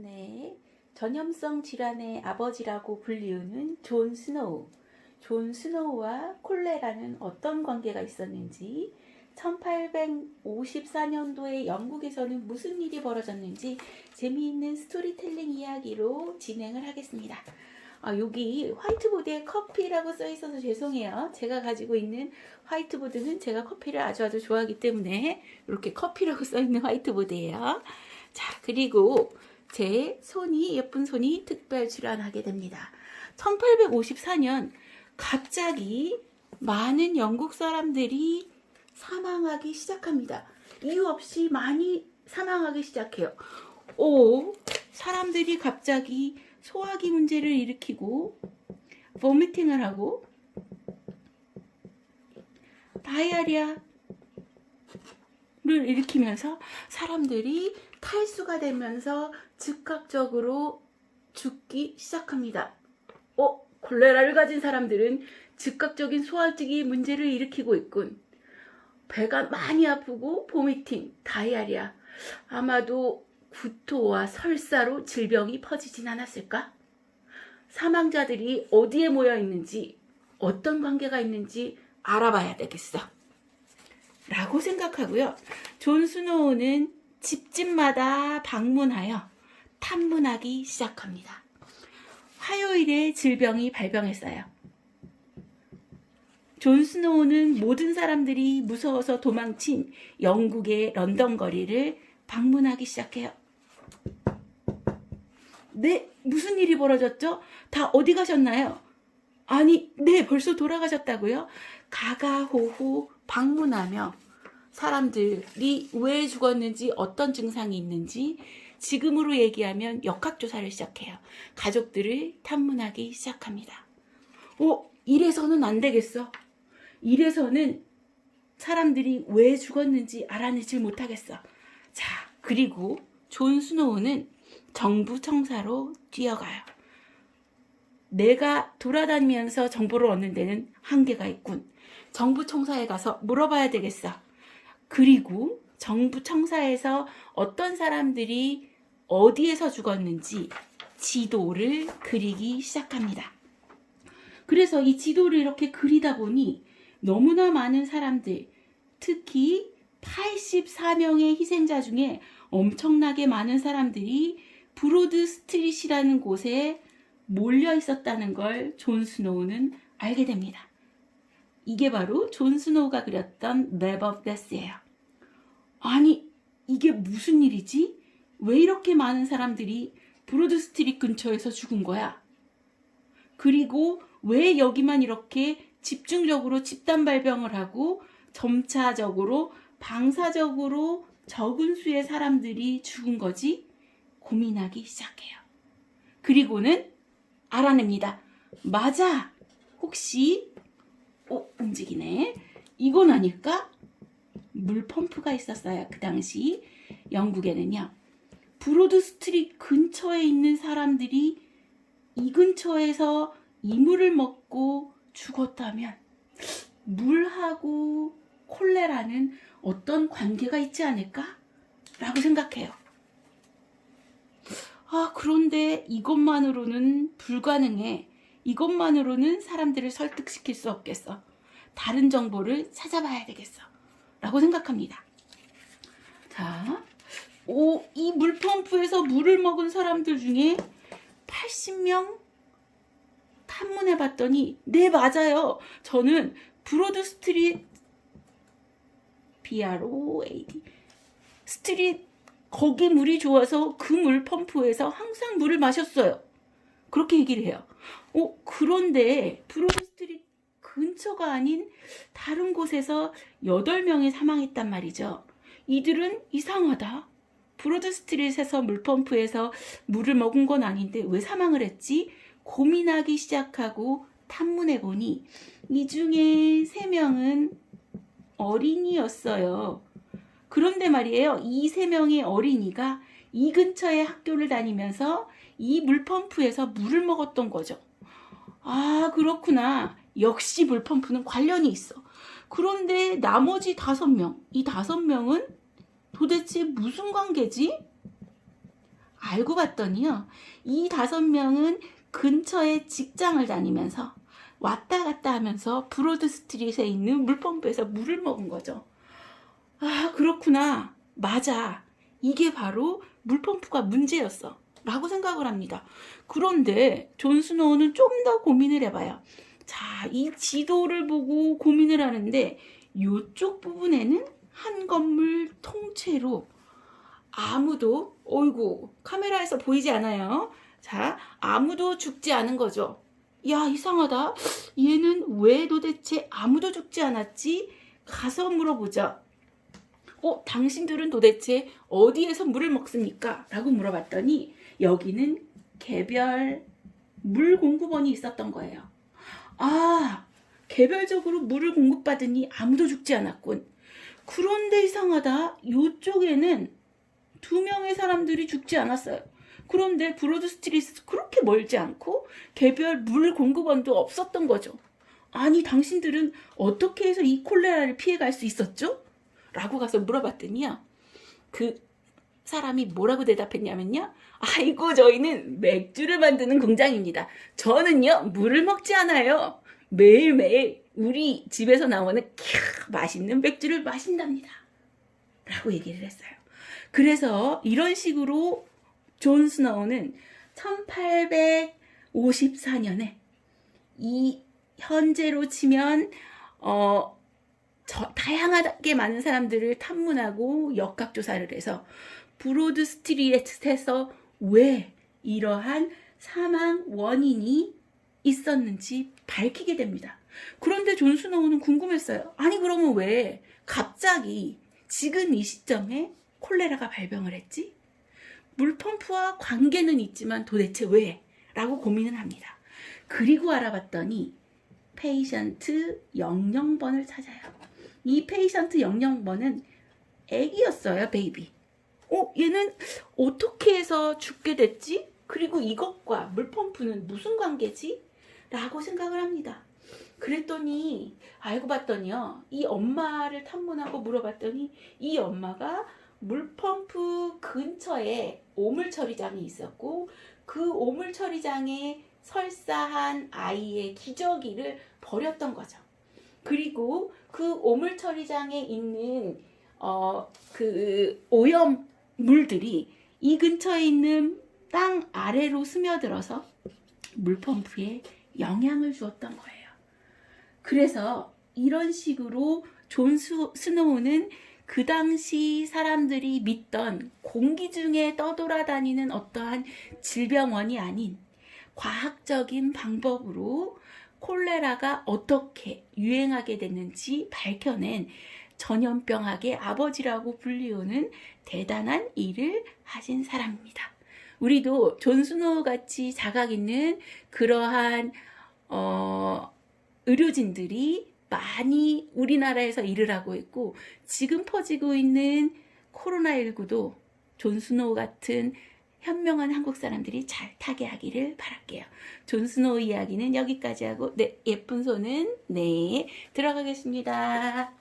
네, 전염성 질환의 아버지라고 불리우는 존 스노우. 존 스노우와 콜레라는 어떤 관계가 있었는지, 1854년도에 영국에서는 무슨 일이 벌어졌는지 재미있는 스토리텔링 이야기로 진행을 하겠습니다. 여기 화이트보드에 커피라고 써 있어서 죄송해요. 제가 가지고 있는 화이트보드는 제가 커피를 아주 좋아하기 때문에 이렇게 커피라고 써 있는 화이트보드예요. 자, 그리고 제 손이, 예쁜 손이 특별 출연하게 됩니다. 1854년 갑자기 많은 영국 사람들이 사망하기 시작합니다. 이유 없이 많이 사망하기 시작해요. 사람들이 갑자기 소화기 문제를 일으키고 보미팅을 하고 다이아리아를 일으키면서 사람들이 탈수가 되면서 즉각적으로 죽기 시작합니다. 콜레라를 가진 사람들은 즉각적인 소화기 문제를 일으키고 있군. 배가 많이 아프고 보미팅, 다이아리아. 아마도 구토와 설사로 질병이 퍼지진 않았을까? 사망자들이 어디에 모여 있는지, 어떤 관계가 있는지 알아봐야 되겠어. 라고 생각하고요. 존 스노우는 집집마다 방문하여 탐문하기 시작합니다. 화요일에 질병이 발병했어요. 존 스노우는 모든 사람들이 무서워서 도망친 영국의 런던 거리를 방문하기 시작해요. 네, 무슨 일이 벌어졌죠? 다 어디 가셨나요? 아니, 네, 벌써 돌아가셨다고요? 가가호호 방문하며 사람들이 왜 죽었는지, 어떤 증상이 있는지 지금으로 얘기하면 역학조사를 시작해요. 가족들을 탐문하기 시작합니다. 이래서는 안 되겠어. 이래서는 사람들이 왜 죽었는지 알아내질 못하겠어. 자, 그리고 존 스노우는 정부 청사로 뛰어가요. 내가 돌아다니면서 정보를 얻는 데는 한계가 있군. 정부 청사에 가서 물어봐야 되겠어. 그리고 정부 청사에서 어떤 사람들이 어디에서 죽었는지 지도를 그리기 시작합니다. 그래서 이 지도를 이렇게 그리다 보니 너무나 많은 사람들, 특히 84명의 희생자 중에 엄청나게 많은 사람들이 브로드 스트릿이라는 곳에 몰려 있었다는 걸 존 스노우는 알게 됩니다. 이게 바로 존 스노우가 그렸던 맵 오브 데스예요. 아니, 이게 무슨 일이지? 왜 이렇게 많은 사람들이 브로드 스트릿 근처에서 죽은 거야? 그리고 왜 여기만 이렇게 집중적으로 집단 발병을 하고 점차적으로 방사적으로 적은 수의 사람들이 죽은 거지? 고민하기 시작해요. 그리고는 알아냅니다. 맞아. 혹시 움직이네. 이건 아닐까? 물펌프가 있었어요. 그 당시 영국에는요. 브로드 스트릿 근처에 있는 사람들이 이 근처에서 이 물을 먹고 죽었다면 물하고 콜레라는 어떤 관계가 있지 않을까? 라고 생각해요. 그런데 이것만으로는 불가능해. 이것만으로는 사람들을 설득시킬 수 없겠어. 다른 정보를 찾아봐야 되겠어. 라고 생각합니다. 자, 이 물펌프에서 물을 먹은 사람들 중에 80명 탐문해봤더니 네, 맞아요. 저는 브로드 스트릿 BROAD 스트릿 거기 물이 좋아서 그 물펌프에서 항상 물을 마셨어요. 그렇게 얘기를 해요. 그런데 브로드 스트릿 근처가 아닌 다른 곳에서 8명이 사망했단 말이죠. 이들은 이상하다. 브로드 스트릿에서 물펌프에서 물을 먹은 건 아닌데 왜 사망을 했지? 고민하기 시작하고 탐문해보니 이 중에 3명은 어린이였어요. 그런데 말이에요. 이 3명의 어린이가 이 근처에 학교를 다니면서 이 물펌프에서 물을 먹었던 거죠. 그렇구나. 역시 물펌프는 관련이 있어. 그런데 나머지 5명, 이 5명은 도대체 무슨 관계지? 알고 봤더니요, 이 5명은 근처에 직장을 다니면서 왔다 갔다 하면서 브로드 스트릿에 있는 물펌프에서 물을 먹은 거죠. 아, 그렇구나. 맞아. 이게 바로 물펌프가 문제였어. 라고 생각을 합니다. 그런데 존 스노우는 좀 더 고민을 해봐요. 자, 이 지도를 보고 고민을 하는데 이쪽 부분에는 한 건물 통째로 아무도, 어이구, 카메라에서 보이지 않아요. 자, 아무도 죽지 않은 거죠. 야, 이상하다. 얘는 왜 도대체 아무도 죽지 않았지? 가서 물어보자. 당신들은 도대체 어디에서 물을 먹습니까? 라고 물어봤더니 여기는 개별 물 공급원이 있었던 거예요. 아, 개별적으로 물을 공급받으니 아무도 죽지 않았군. 그런데 이상하다. 이쪽에는 2명의 사람들이 죽지 않았어요. 그런데 브로드 스트리트 그렇게 멀지 않고 개별 물 공급원도 없었던 거죠. 아니, 당신들은 어떻게 해서 이 콜레라를 피해갈 수 있었죠? 라고 가서 물어봤더니요, 그 사람이 뭐라고 대답했냐면요, 아이고, 저희는 맥주를 만드는 공장입니다. 저는요, 물을 먹지 않아요. 매일매일 우리 집에서 나오는 맛있는 맥주를 마신답니다. 라고 얘기를 했어요. 그래서 이런 식으로 존 스노우는 1854년에 이 현재로 치면 다양하게 많은 사람들을 탐문하고 역학조사를 해서 브로드 스트리트에서 왜 이러한 사망 원인이 있었는지 밝히게 됩니다. 그런데 존 스노우는 궁금했어요. 아니, 그러면 왜 갑자기 지금 이 시점에 콜레라가 발병을 했지? 물펌프와 관계는 있지만 도대체 왜? 라고 고민을 합니다. 그리고 알아봤더니 페이션트 00번을 찾아요. 이 페이션트 00번은 애기였어요. 베이비. 얘는 어떻게 해서 죽게 됐지? 그리고 이것과 물펌프는 무슨 관계지? 라고 생각을 합니다. 그랬더니 알고 봤더니요, 이 엄마를 탐문하고 물어봤더니 이 엄마가 물펌프 근처에 오물처리장이 있었고 그 오물처리장에 설사한 아이의 기저귀를 버렸던 거죠. 그리고 그 오물처리장에 있는 그 오염물들이 이 근처에 있는 땅 아래로 스며들어서 물펌프에 영향을 주었던 거예요. 그래서 이런 식으로 존 스노우는 그 당시 사람들이 믿던 공기 중에 떠돌아다니는 어떠한 질병원이 아닌 과학적인 방법으로 콜레라가 어떻게 유행하게 됐는지 밝혀낸 전염병학의 아버지라고 불리우는 대단한 일을 하신 사람입니다. 우리도 존 스노우 같이 자각 있는 그러한 의료진들이 많이 우리나라에서 일을 하고 있고, 지금 퍼지고 있는 코로나19도 존 스노우 같은 현명한 한국 사람들이 잘 타개하기를 바랄게요. 존 스노우 이야기는 여기까지 하고, 네, 예쁜 손은 네 들어가겠습니다.